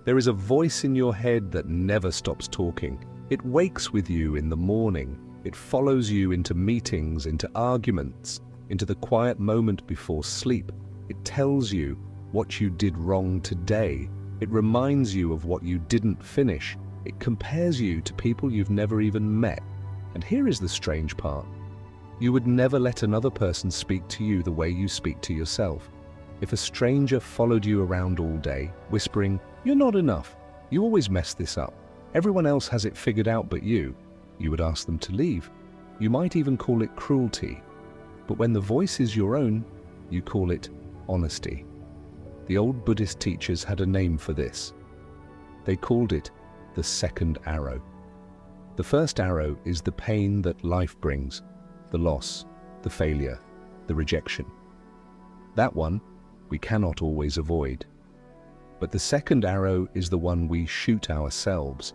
There is a voice in your head that never stops talking. It wakes with you in the morning. It follows you into meetings, into arguments, into the quiet moment before sleep. It tells you what you did wrong today. It reminds you of what you didn't finish. It compares you to people you've never even met. And here is the strange part. You would never let another person speak to you the way you speak to yourself. If a stranger followed you around all day, whispering, "You're not enough. You always mess this up. Everyone else has it figured out but you," you would ask them to leave. You might even call it cruelty. But when the voice is your own, you call it honesty. The old Buddhist teachers had a name for this. They called it the second arrow. The first arrow is the pain that life brings, the loss, the failure, the rejection. That one we cannot always avoid. But the second arrow is the one we shoot ourselves,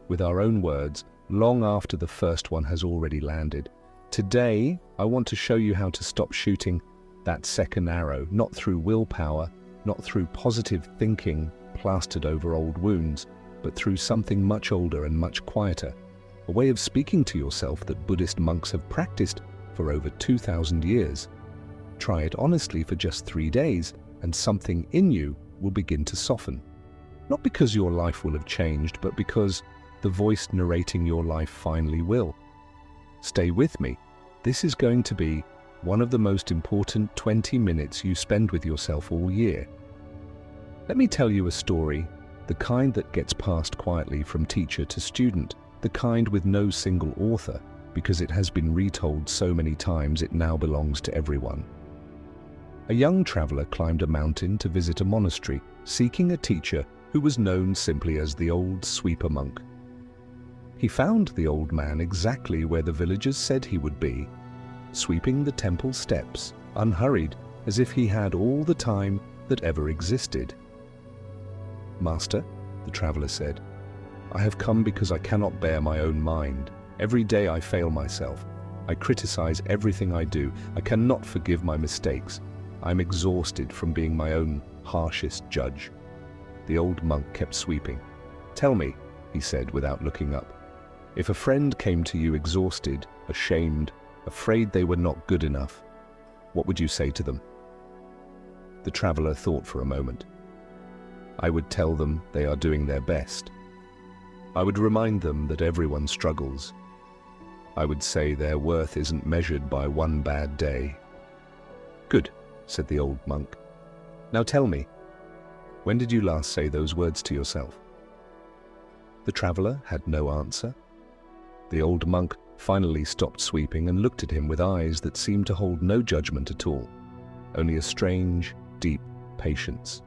with our own words, long after the first one has already landed. Today, I want to show you how to stop shooting that second arrow, not through willpower, not through positive thinking plastered over old wounds, but through something much older and much quieter, a way of speaking to yourself that Buddhist monks have practiced for over 2,000 years. Try it honestly for just 3 days, and something in you will begin to soften. Not because your life will have changed, but because the voice narrating your life finally will. Stay with me. This is going to be one of the most important 20 minutes you spend with yourself all year. Let me tell you a story, the kind that gets passed quietly from teacher to student, the kind with no single author, because it has been retold so many times it now belongs to everyone. A young traveler climbed a mountain to visit a monastery, seeking a teacher who was known simply as the old sweeper monk. He found the old man exactly where the villagers said he would be, sweeping the temple steps, unhurried, as if he had all the time that ever existed. "Master," the traveler said, "I have come because I cannot bear my own mind. Every day I fail myself. I criticize everything I do. I cannot forgive my mistakes. I'm exhausted from being my own harshest judge." The old monk kept sweeping. "Tell me," he said without looking up, "if a friend came to you exhausted, ashamed, afraid they were not good enough, what would you say to them?" The traveler thought for a moment. "I would tell them they are doing their best. I would remind them that everyone struggles. I would say their worth isn't measured by one bad day." "Good," said the old monk. "Now tell me, when did you last say those words to yourself?" The traveler had no answer. The old monk finally stopped sweeping and looked at him with eyes that seemed to hold no judgment at all, only a strange, deep patience.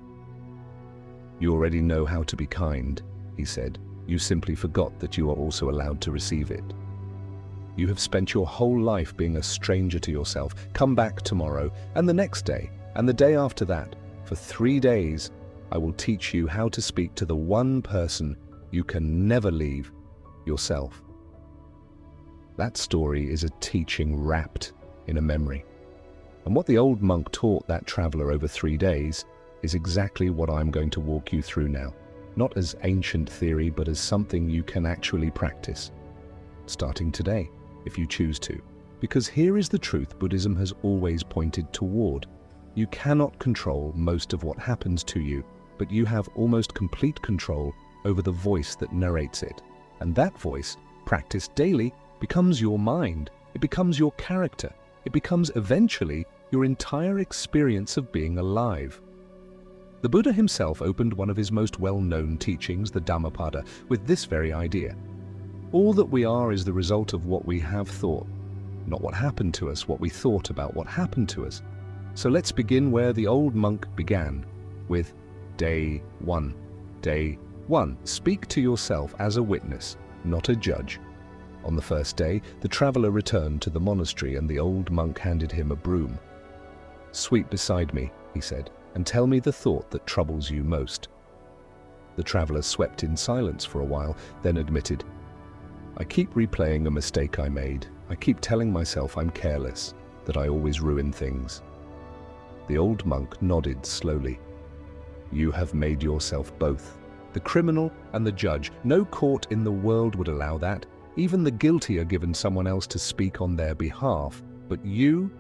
"You already know how to be kind," he said. "You simply forgot that you are also allowed to receive it. You have spent your whole life being a stranger to yourself. Come back tomorrow, and the next day, and the day after that. For 3 days, I will teach you how to speak to the one person you can never leave, yourself." That story is a teaching wrapped in a memory. And what the old monk taught that traveler over 3 days is exactly what I'm going to walk you through now. Not as ancient theory, but as something you can actually practice. Starting today, if you choose to. Because here is the truth Buddhism has always pointed toward. You cannot control most of what happens to you, but you have almost complete control over the voice that narrates it. And that voice, practiced daily, becomes your mind. It becomes your character. It becomes eventually your entire experience of being alive. The Buddha himself opened one of his most well-known teachings, the Dhammapada, with this very idea. All that we are is the result of what we have thought, not what happened to us, what we thought about what happened to us. So let's begin where the old monk began, with day 1. Day 1. Speak to yourself as a witness, not a judge. On the first day, the traveler returned to the monastery and the old monk handed him a broom. "Sweep beside me," he said, "and tell me the thought that troubles you most." The traveler swept in silence for a while, then admitted, "I keep replaying a mistake I made. I keep telling myself I'm careless, that I always ruin things." The old monk nodded slowly. "You have made yourself both," the criminal and the judge. No court in the world would allow that. Even the guilty are given someone else to speak on their behalf. But you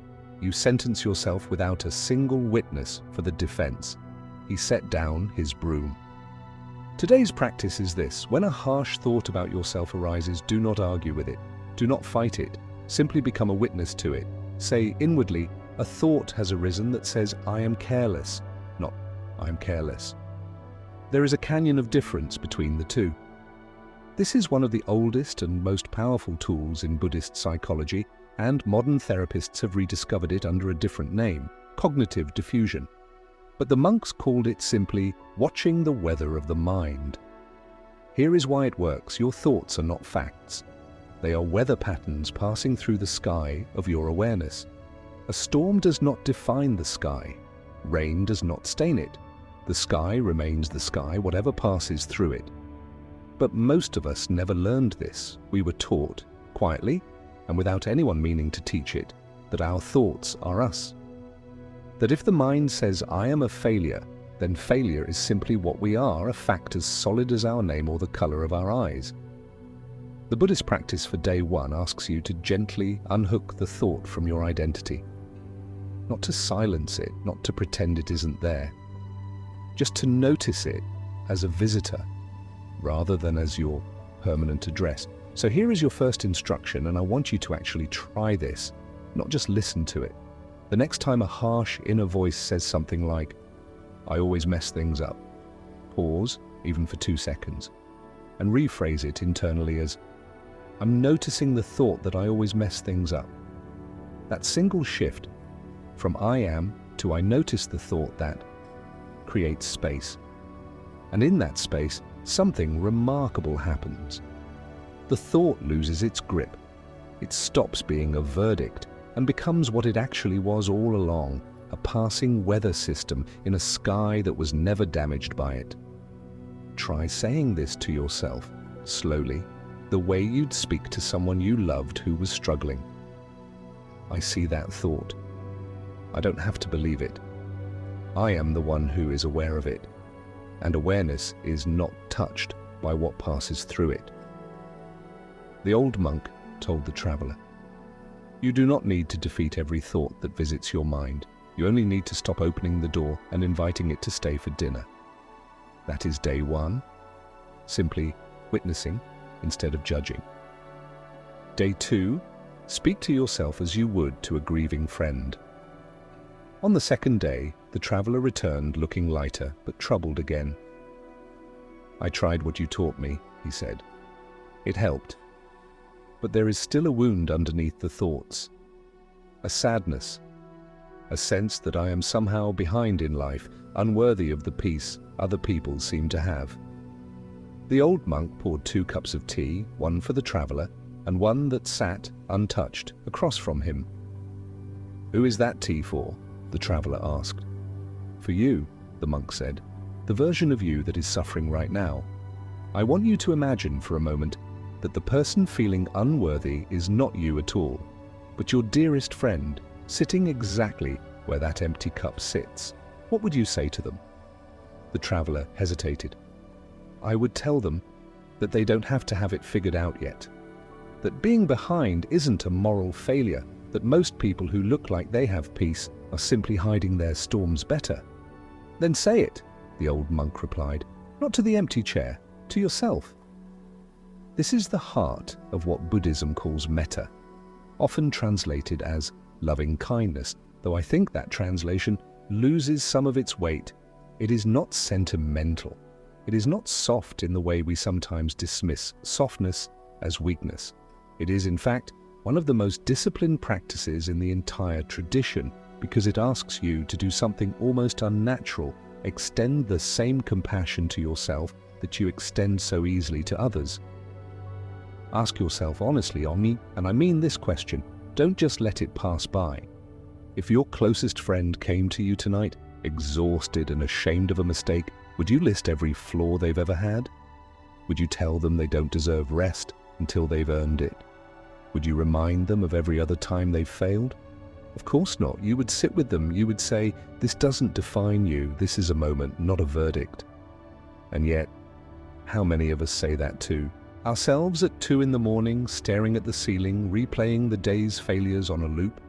sentence yourself without a single witness for the defense. He set down his broom. Today's practice is this: when a harsh thought about yourself arises, do not argue with it. Do not fight it. Simply become a witness to it. Say inwardly, a thought has arisen that says, I am careless, not I am careless. There is a canyon of difference between the two. This is one of the oldest and most powerful tools in Buddhist psychology, and modern therapists have rediscovered it under a different name, cognitive diffusion. But the monks called it simply watching the weather of the mind. Here is why it works. Your thoughts are not facts. They are weather patterns passing through the sky of your awareness. A storm does not define the sky. Rain does not stain it. The sky remains the sky, whatever passes through it. But most of us never learned this. We were taught, quietly, and without anyone meaning to teach it, that our thoughts are us. That if the mind says, I am a failure, then failure is simply what we are, a fact as solid as our name or the color of our eyes. The Buddhist practice for day one asks you to gently unhook the thought from your identity. Not to silence it, not to pretend it isn't there. Just to notice it as a visitor, rather than as your permanent address. So here is your first instruction, and I want you to actually try this, not just listen to it. The next time a harsh inner voice says something like, I always mess things up, pause, even for 2 seconds, and rephrase it internally as, I'm noticing the thought that I always mess things up. That single shift from I am to I notice the thought that creates space. And in that space, something remarkable happens. The thought loses its grip. It stops being a verdict and becomes what it actually was all along, a passing weather system in a sky that was never damaged by it. Try saying this to yourself, slowly, the way you'd speak to someone you loved who was struggling. I see that thought. I don't have to believe it. I am the one who is aware of it, and awareness is not touched by what passes through it. The old monk told the traveler, you do not need to defeat every thought that visits your mind. You only need to stop opening the door and inviting it to stay for dinner. That is day one, simply witnessing instead of judging. Day two, speak to yourself as you would to a grieving friend. On the second day, the traveler returned looking lighter but troubled again. I tried what you taught me, he said. It helped. But there is still a wound underneath the thoughts. A sadness. A sense that I am somehow behind in life, unworthy of the peace other people seem to have. The old monk poured 2 cups of tea, one for the traveler and one that sat, untouched, across from him. Who is that tea for? The traveler asked. For you, the monk said, the version of you that is suffering right now. I want you to imagine for a moment that the person feeling unworthy is not you at all, but your dearest friend, sitting exactly where that empty cup sits. What would you say to them? The traveler hesitated. I would tell them that they don't have to have it figured out yet, that being behind isn't a moral failure, that most people who look like they have peace are simply hiding their storms better. Then say it, the old monk replied, not to the empty chair, to yourself. This is the heart of what Buddhism calls metta, often translated as loving kindness, though I think that translation loses some of its weight. It is not sentimental. It is not soft in the way we sometimes dismiss softness as weakness. It is, in fact, one of the most disciplined practices in the entire tradition, because it asks you to do something almost unnatural, extend the same compassion to yourself that you extend so easily to others. Ask yourself honestly, and I mean this question, don't just let it pass by. If your closest friend came to you tonight, exhausted and ashamed of a mistake, would you list every flaw they've ever had? Would you tell them they don't deserve rest until they've earned it? Would you remind them of every other time they've failed? Of course not. You would sit with them. You would say, this doesn't define you. This is a moment, not a verdict. And yet, How many of us say that too? Ourselves at 2 in the morning, staring at the ceiling, replaying the day's failures on a loop?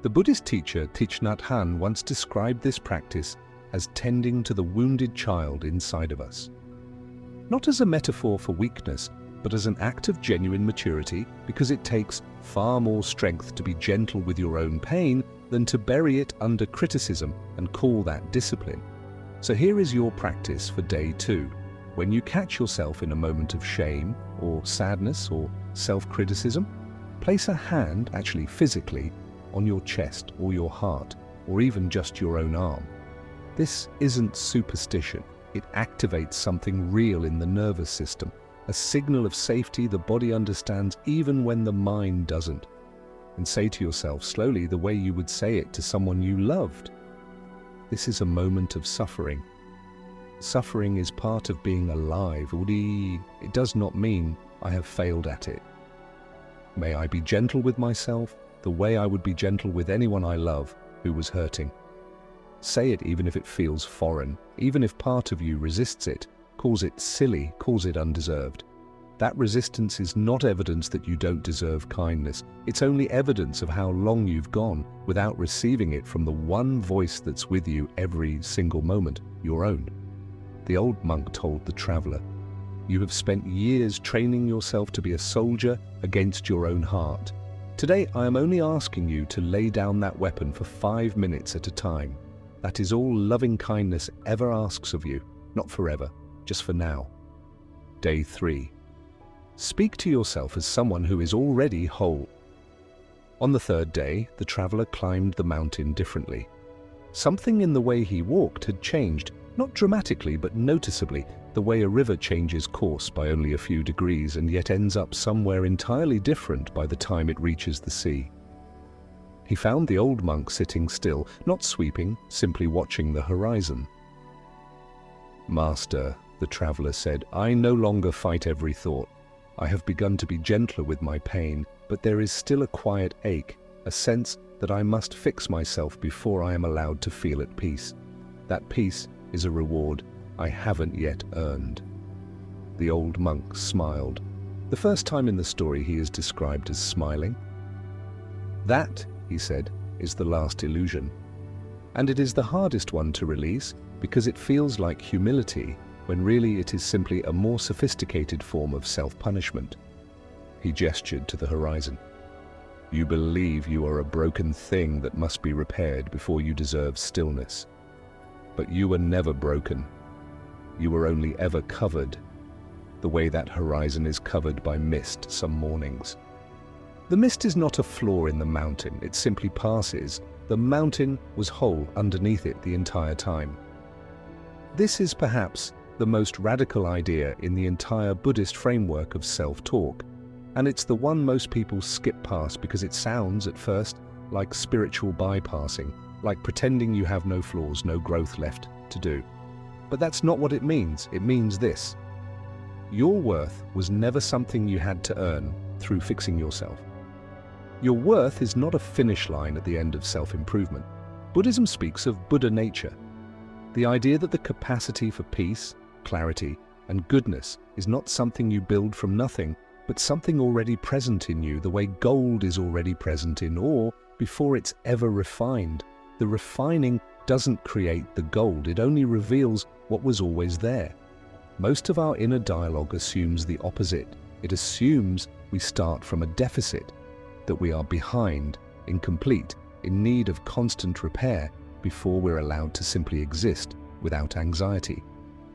The Buddhist teacher Thich Nhat Hanh once described this practice as tending to the wounded child inside of us. Not as a metaphor for weakness, but as an act of genuine maturity, because it takes far more strength to be gentle with your own pain than to bury it under criticism and call that discipline. So here is your practice for day 2. When you catch yourself in a moment of shame or sadness or self-criticism, place a hand, actually physically, on your chest or your heart, or even just your own arm. This isn't superstition. It activates something real in the nervous system, a signal of safety the body understands even when the mind doesn't. And say to yourself slowly the way you would say it to someone you loved. This is a moment of suffering. Suffering is part of being alive. It does not mean I have failed at it. May I be gentle with myself, the way I would be gentle with anyone I love who was hurting. Say it even if it feels foreign, even if part of you resists it, calls it silly, calls it undeserved. That resistance is not evidence that you don't deserve kindness. It's only evidence of how long you've gone without receiving it from the one voice that's with you every single moment, your own. The old monk told the traveler, "You have spent years training yourself to be a soldier against your own heart. Today I am only asking you to lay down that weapon for 5 minutes at a time. That is all loving kindness ever asks of you, not forever, just for now." Day 3. Speak to yourself as someone who is already whole. On the 3rd day, the traveler climbed the mountain differently. Something in the way he walked had changed, not dramatically but noticeably, the way a river changes course by only a few degrees and yet ends up somewhere entirely different by the time it reaches the sea. He found the old monk sitting still, not sweeping, simply watching the horizon. "Master," the traveler said, "I no longer fight every thought. I have begun to be gentler with my pain, but there is still a quiet ache, a sense that I must fix myself before I am allowed to feel at peace. That peace is a reward I haven't yet earned." The old monk smiled. The first time in the story he is described as smiling. "That," he said, "is the last illusion. And it is the hardest one to release because it feels like humility when really it is simply a more sophisticated form of self-punishment." He gestured to the horizon. "You believe you are a broken thing that must be repaired before you deserve stillness. But you were never broken. You were only ever covered, the way that horizon is covered by mist some mornings. The mist is not a flaw in the mountain, it simply passes. The mountain was whole underneath it the entire time." This is perhaps the most radical idea in the entire Buddhist framework of self-talk, and it's the one most people skip past because it sounds, at first, like spiritual bypassing, like pretending you have no flaws, no growth left to do. But that's not what it means. It means this: your worth was never something you had to earn through fixing yourself. Your worth is not a finish line at the end of self-improvement. Buddhism speaks of Buddha nature, the idea that the capacity for peace, clarity, and goodness is not something you build from nothing, but something already present in you, the way gold is already present in ore before it's ever refined. The refining doesn't create the gold, it only reveals what was always there. Most of our inner dialogue assumes the opposite. It assumes we start from a deficit, that we are behind, incomplete, in need of constant repair before we're allowed to simply exist without anxiety.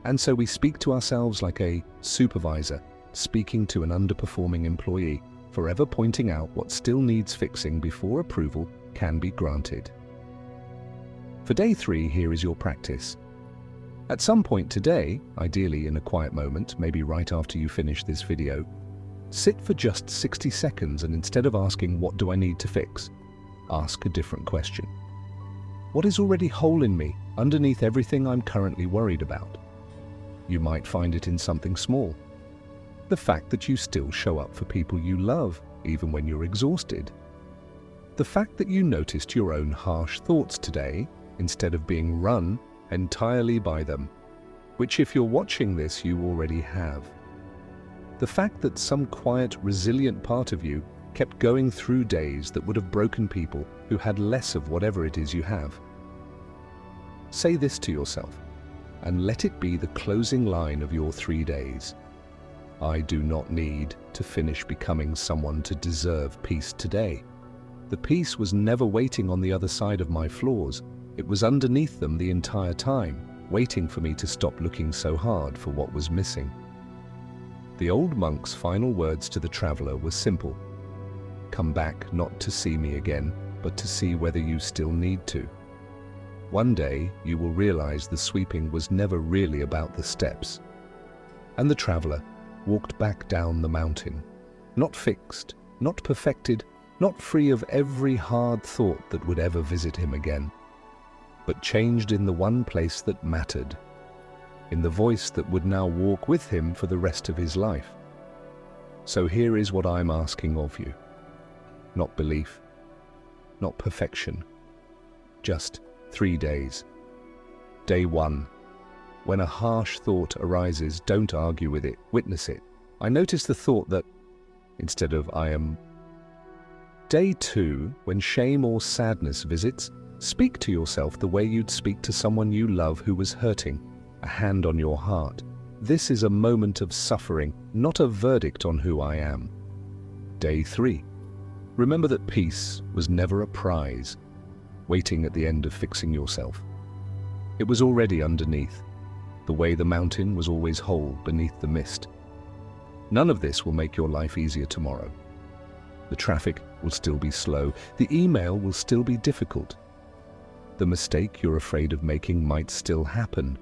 And so we speak to ourselves like a supervisor speaking to an underperforming employee, forever pointing out what still needs fixing before approval can be granted. For day 3, here is your practice. At some point today, ideally in a quiet moment, maybe right after you finish this video, sit for just 60 seconds and instead of asking, "What do I need to fix?" ask a different question. What is already whole in me, underneath everything I'm currently worried about? You might find it in something small. The fact that you still show up for people you love, even when you're exhausted. The fact that you noticed your own harsh thoughts today, instead of being run entirely by them. which if you're watching this, you already have. The fact that some quiet, resilient part of you kept going through days that would have broken people who had less of whatever it is you have. Say this to yourself, and let it be the closing line of your 3 days. I do not need to finish becoming someone to deserve peace today. The peace was never waiting on the other side of my flaws. It was underneath them the entire time, waiting for me to stop looking so hard for what was missing. The old monk's final words to the traveler were simple. Come back not to see me again, but to see whether you still need to. One day you will realize the sweeping was never really about the steps. And the traveler walked back down the mountain, not fixed, not perfected, not free of every hard thought that would ever visit him again, but changed in the one place that mattered, in the voice that would now walk with him for the rest of his life. So here is what I'm asking of you. Not belief, not perfection, just 3 days. Day 1. When a harsh thought arises, don't argue with it, witness it. I notice the thought that, instead of I am. Day 2. When shame or sadness visits, speak to yourself the way you'd speak to someone you love who was hurting, a hand on your heart. This is a moment of suffering, not a verdict on who I am. Day 3. Remember that peace was never a prize, waiting at the end of fixing yourself. It was already underneath, the way the mountain was always whole beneath the mist. None of this will make your life easier tomorrow. The traffic will still be slow, the email will still be difficult. The mistake you're afraid of making might still happen,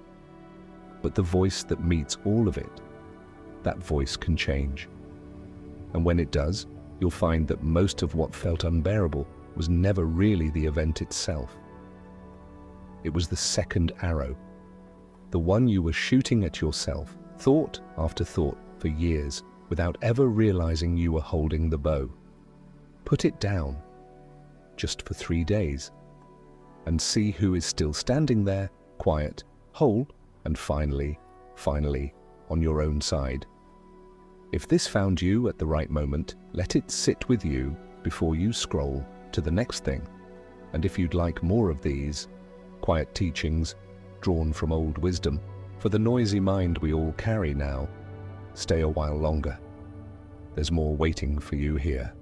but the voice that meets all of it, that voice can change. And when it does, you'll find that most of what felt unbearable was never really the event itself. It was the second arrow, the one you were shooting at yourself, thought after thought for years, without ever realizing you were holding the bow. Put it down, just for 3 days, and see who is still standing there, quiet, whole, and finally, on your own side. If this found you at the right moment, let it sit with you before you scroll to the next thing. And if you'd like more of these quiet teachings drawn from old wisdom for the noisy mind we all carry now, stay a while longer. There's more waiting for you here.